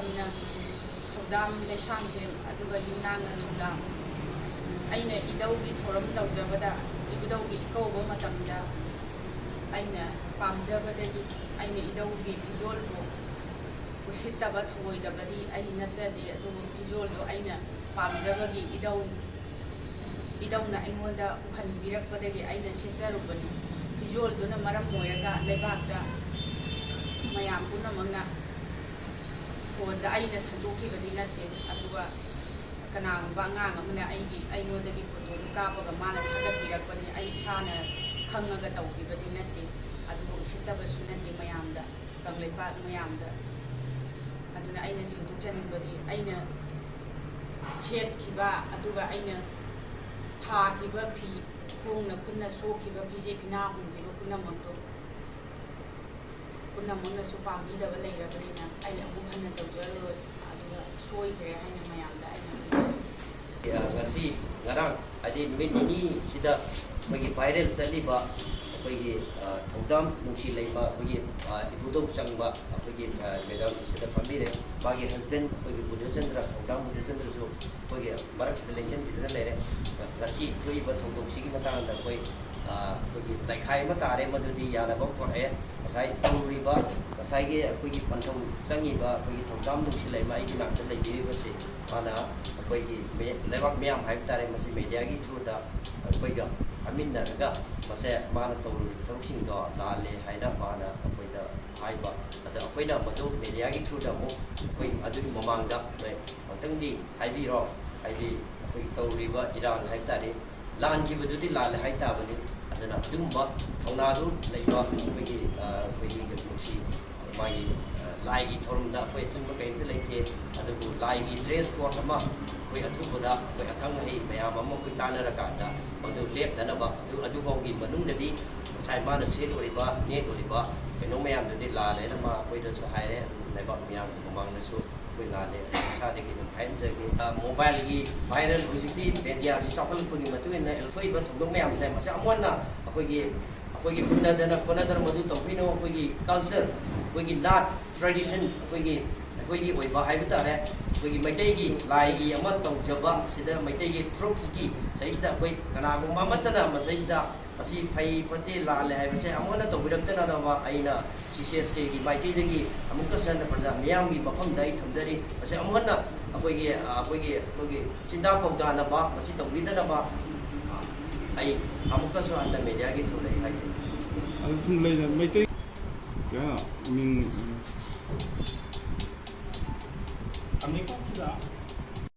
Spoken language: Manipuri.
ꯃꯇꯝꯅ ꯊꯧꯗꯥꯝ ꯂꯩꯁꯥꯡꯊꯦꯝ ꯑꯗꯨꯒ ꯌꯨꯝꯅꯥꯡꯅ ꯊꯧꯗꯥꯝ ꯑꯩꯅ ꯏꯙꯧꯒꯤ ꯊꯧꯔꯝ ꯇꯧꯖꯕꯗ ꯏꯙꯧꯒꯤ ꯏꯀꯧꯕ ꯃꯇꯝꯗ ꯑꯩꯅ ꯄꯥꯝꯖꯕꯗꯒꯤ ꯑꯩꯅ ꯏꯙꯧꯒꯤ ꯐꯤꯖꯣꯜꯕꯨ ꯎꯁꯤꯠꯇꯕ ꯊꯧꯑꯣꯏꯗꯕꯗꯤ ꯑꯩ ꯅꯠꯆꯗꯦ ꯑꯗꯨꯕꯨ ꯐꯤꯖꯣꯜꯗꯨ ꯑꯩꯅ ꯄꯥꯝꯖꯕꯒꯤ ꯏꯙꯧꯅ ꯑꯩꯉꯣꯟꯗ ꯎꯍꯟꯕꯤꯔꯛꯄꯗꯒꯤ ꯑꯩꯅ ꯁꯦꯠꯆꯔꯨꯕꯅꯤ ꯐꯤꯖꯣꯜꯗꯨꯅ ꯃꯔꯝ ꯑꯣꯏꯔꯒ ꯂꯩꯕꯥꯛꯇ ꯃꯌꯥꯝ ꯄꯨꯝꯅꯃꯛꯅ ꯐꯣꯟꯗ ꯑꯩꯅ ꯁꯟꯗꯣꯛꯈꯤꯕꯗꯤ ꯅꯠꯇꯦ ꯑꯗꯨꯒ ꯀꯅꯥꯒꯨꯝꯕ ꯑꯉꯥꯡ ꯑꯃꯅ ꯑꯩꯉꯣꯟꯗꯒꯤ ꯐꯣꯇꯣꯗꯨ ꯀꯥꯞꯄꯒ ꯃꯥꯅ ꯊꯥꯒꯠꯄꯤꯔꯛꯄꯅꯤ ꯑꯩ ꯏꯁꯥꯅ ꯈꯪꯉꯒ ꯇꯧꯈꯤꯕꯗꯤ ꯅꯠꯇꯦ ꯑꯗꯨꯒ ꯎꯁꯤꯠꯇꯕꯁꯨ ꯅꯠꯇꯦ ꯃꯌꯥꯝꯗ ꯀꯪꯂꯩꯄꯥꯛ ꯃꯌꯥꯝꯗ ꯑꯗꯨꯅ ꯑꯩꯅ ꯁꯦꯡꯗꯣꯛꯆꯅꯤꯡꯕꯗꯤ ꯑꯩꯅ ꯁꯦꯠꯈꯤꯕ ꯑꯗꯨꯒ ꯑꯩꯅ ꯊꯥꯈꯤꯕ ꯐꯤ ꯈꯣꯡꯅ ꯈꯨꯠꯅ ꯁꯣꯛꯈꯤꯕ ꯐꯤꯖꯦ ꯐꯤꯅꯥ ꯍꯨꯟꯈꯤꯕ ꯄꯨꯝꯅꯃꯛꯅꯁꯨ ꯄꯥꯝꯕꯤꯗꯕ ꯂꯩꯔꯕꯅꯤꯅ ꯑꯩ ꯑꯃꯨꯛ ꯍꯟꯅ ꯇꯧꯖꯔꯔꯣꯏ ꯑꯗꯨꯒ ꯁꯣꯏꯈ꯭ꯔꯦ ꯍꯥꯏꯅ ꯃꯌꯥꯝꯗ ꯑꯩꯅ ngasi ngarang adi numit ini sida bagi viral saliba bagi thodam nungsi laiba bagi ibudong changba bagi medam sida family bagi husband bagi budesendra thodam budesendra so bagi barak sida lenjan bidra lere ngasi koi ba thodong sigi matang da koi bagi laikhai ma tare madudi yana ba ko he sai turiba sai ge bagi panthong changi ba bagi thodam nungsi laiba igi nakta lebi ba se ana bagi lewat miyam hai tare masih media gi through da bagi amin na ga masih mana tahu terusing do dale hai da mana bagi da hai ba ada apa ida madu media gi through da mo bagi adu mamang da tang di hai bi ro hai di bagi tahu riba iran hai tare lan gi badu di lale hai ta bani adana dum ba thongna du leiba bagi bagi si mai lai gi thorum da koi thum ba kai te leike adu lai gi dress code ma koi athubuda koi athang hai mayam amma koi tanara ka da adu lep dana ba adu bawgi manung da di sai ma na se oriba ne oriba keno mayam da di la le na ma koi da so hai re lai ba mayam mamang na so koi la le sa de gi dum hain je gi mobile gi viral hujiti media si chapal ko ni matu na elthoi ba thong mayam sai ma sa amon na koi gi punna dana madu to pino koi gi culture koi gi nat tradition koi gi oi ba hai ta re koi gi maitai gi lai gi ama tong jaba sida maitai gi proof gi sai sida koi kana ko mamatana ma sai sida asi phai pate la le hai ba sai amona to birak ta na ba aina ccs gi maitai gi amukka san praja miyam gi bafam dai thamjari sai amona koi gi chinda pawda na ba masi to ri na ba ai amukka so anda media gi thulai hai sum lai na maitai ya min Kami kan sila